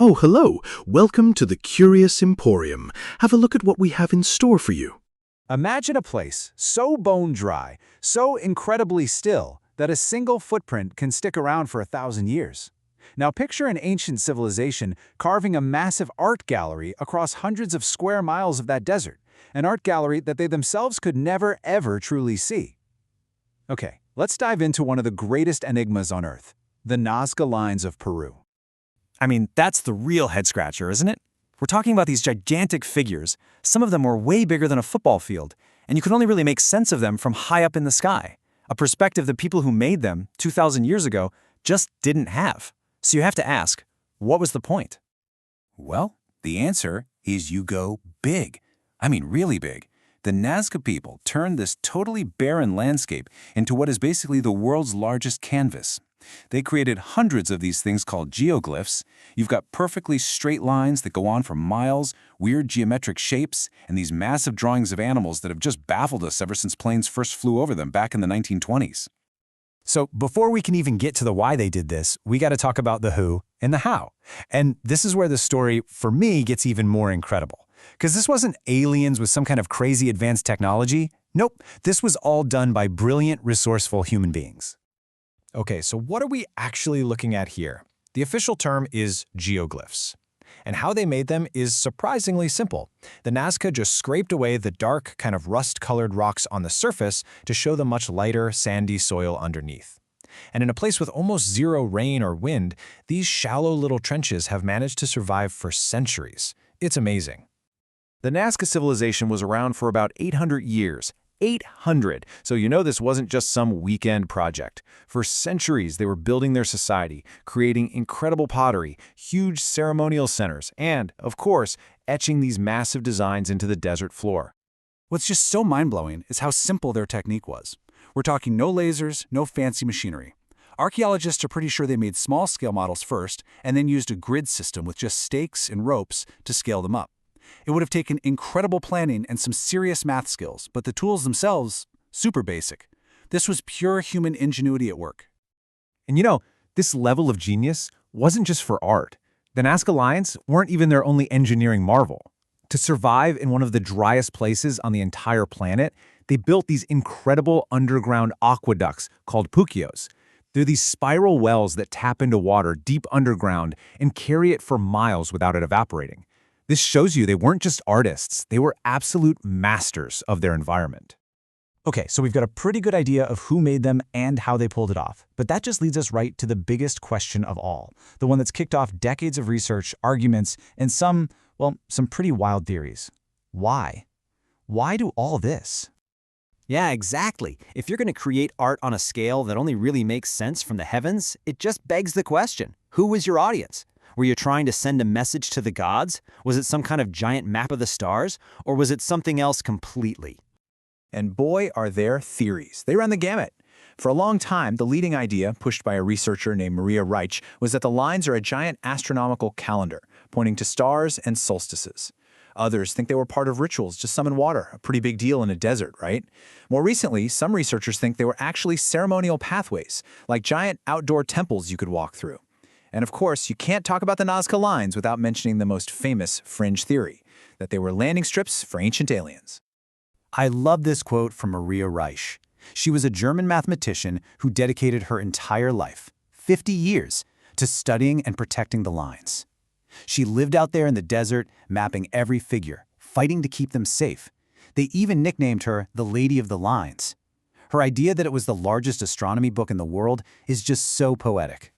Oh, hello. Welcome to the Curious Emporium. Have a look at what we have in store for you. Imagine a place so bone dry, so incredibly still, that a single footprint can stick around for 1,000 years. Now picture an ancient civilization carving a massive art gallery across hundreds of square miles of that desert, an art gallery that they themselves could never ever truly see. Okay, let's dive into one of the greatest enigmas on Earth, the Nazca Lines of Peru. I mean, that's the real head-scratcher, isn't it? We're talking about these gigantic figures. Some of them were way bigger than a football field, and you could only really make sense of them from high up in the sky, a perspective the people who made them 2,000 years ago just didn't have. So you have to ask, what was the point? Well, the answer is you go big. I mean, really big. The Nazca people turned this totally barren landscape into what is basically the world's largest canvas. They created hundreds of these things called geoglyphs. You've got perfectly straight lines that go on for miles, weird geometric shapes, and these massive drawings of animals that have just baffled us ever since planes first flew over them back in the 1920s. So before we can even get to the why they did this, we got to talk about the who and the how. And this is where the story, for me, gets even more incredible. Because this wasn't aliens with some kind of crazy advanced technology. Nope, this was all done by brilliant, resourceful human beings. Okay, so what are we actually looking at here? The official term is geoglyphs. And how they made them is surprisingly simple. The Nazca just scraped away the dark, kind of rust-colored rocks on the surface to show the much lighter, sandy soil underneath. And in a place with almost zero rain or wind, these shallow little trenches have managed to survive for centuries. It's amazing. The Nazca civilization was around for about 800 years. 800! So you know this wasn't just some weekend project. For centuries, they were building their society, creating incredible pottery, huge ceremonial centers, and, of course, etching these massive designs into the desert floor. What's just so mind-blowing is how simple their technique was. We're talking no lasers, no fancy machinery. Archaeologists are pretty sure they made small-scale models first and then used a grid system with just stakes and ropes to scale them up. It would have taken incredible planning and some serious math skills, but the tools themselves, super basic. This was pure human ingenuity at work. And you know, this level of genius wasn't just for art. The Nazca Lines weren't even their only engineering marvel. To survive in one of the driest places on the entire planet, they built these incredible underground aqueducts called puquios. They're these spiral wells that tap into water deep underground and carry it for miles without it evaporating. This shows you they weren't just artists, they were absolute masters of their environment. Okay, so we've got a pretty good idea of who made them and how they pulled it off. But that just leads us right to the biggest question of all, the one that's kicked off decades of research, arguments, and some pretty wild theories. Why? Why do all this? Yeah, exactly. If you're going to create art on a scale that only really makes sense from the heavens, it just begs the question, who was your audience? Were you trying to send a message to the gods? Was it some kind of giant map of the stars? Or was it something else completely? And boy, are there theories. They ran the gamut. For a long time, the leading idea, pushed by a researcher named Maria Reich, was that the lines are a giant astronomical calendar, pointing to stars and solstices. Others think they were part of rituals to summon water, a pretty big deal in a desert, right? More recently, some researchers think they were actually ceremonial pathways, like giant outdoor temples you could walk through. And of course, you can't talk about the Nazca Lines without mentioning the most famous fringe theory, that they were landing strips for ancient aliens. I love this quote from Maria Reich. She was a German mathematician who dedicated her entire life, 50 years, to studying and protecting the lines. She lived out there in the desert, mapping every figure, fighting to keep them safe. They even nicknamed her the Lady of the Lines. Her idea that it was the largest astronomy book in the world is just so poetic.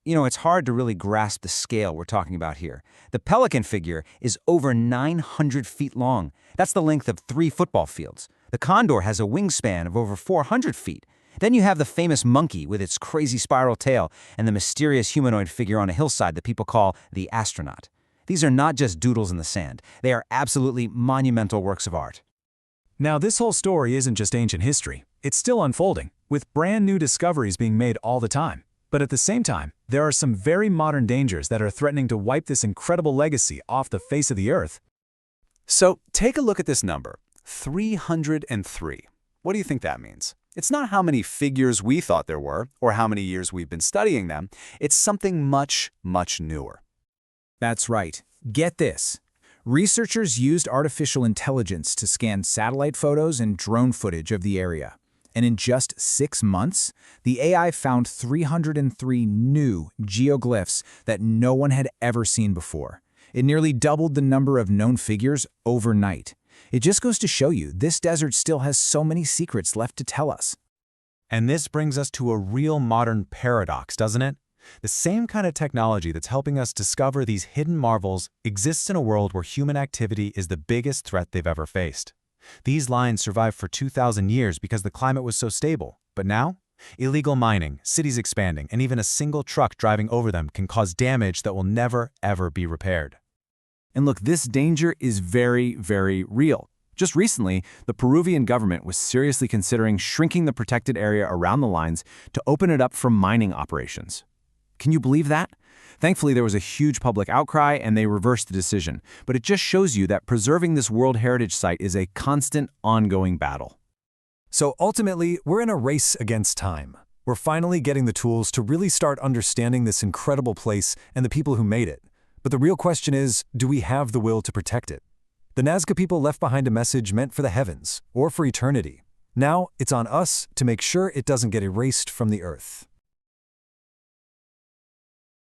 You know, it's hard to really grasp the scale we're talking about here. The pelican figure is over 900 feet long. That's the length of 3 football fields. The condor has a wingspan of over 400 feet. Then you have the famous monkey with its crazy spiral tail and the mysterious humanoid figure on a hillside that people call the astronaut. These are not just doodles in the sand. They are absolutely monumental works of art. Now, this whole story isn't just ancient history. It's still unfolding, with brand new discoveries being made all the time. But at the same time, there are some very modern dangers that are threatening to wipe this incredible legacy off the face of the Earth. So take a look at this number, 303. What do you think that means? It's not how many figures we thought there were, or how many years we've been studying them. It's something much, much newer. That's right. Get this. Researchers used artificial intelligence to scan satellite photos and drone footage of the area. And in just 6 months, the AI found 303 new geoglyphs that no one had ever seen before. It nearly doubled the number of known figures overnight. It just goes to show you, this desert still has so many secrets left to tell us. And this brings us to a real modern paradox, doesn't it? The same kind of technology that's helping us discover these hidden marvels exists in a world where human activity is the biggest threat they've ever faced. These lines survived for 2,000 years because the climate was so stable. But now, illegal mining, cities expanding, and even a single truck driving over them can cause damage that will never, ever be repaired. And look, this danger is very, very real. Just recently, the Peruvian government was seriously considering shrinking the protected area around the lines to open it up for mining operations. Can you believe that? Thankfully, there was a huge public outcry and they reversed the decision. But it just shows you that preserving this World Heritage Site is a constant, ongoing battle. So ultimately, we're in a race against time. We're finally getting the tools to really start understanding this incredible place and the people who made it. But the real question is, do we have the will to protect it? The Nazca people left behind a message meant for the heavens, or for eternity. Now, it's on us to make sure it doesn't get erased from the earth.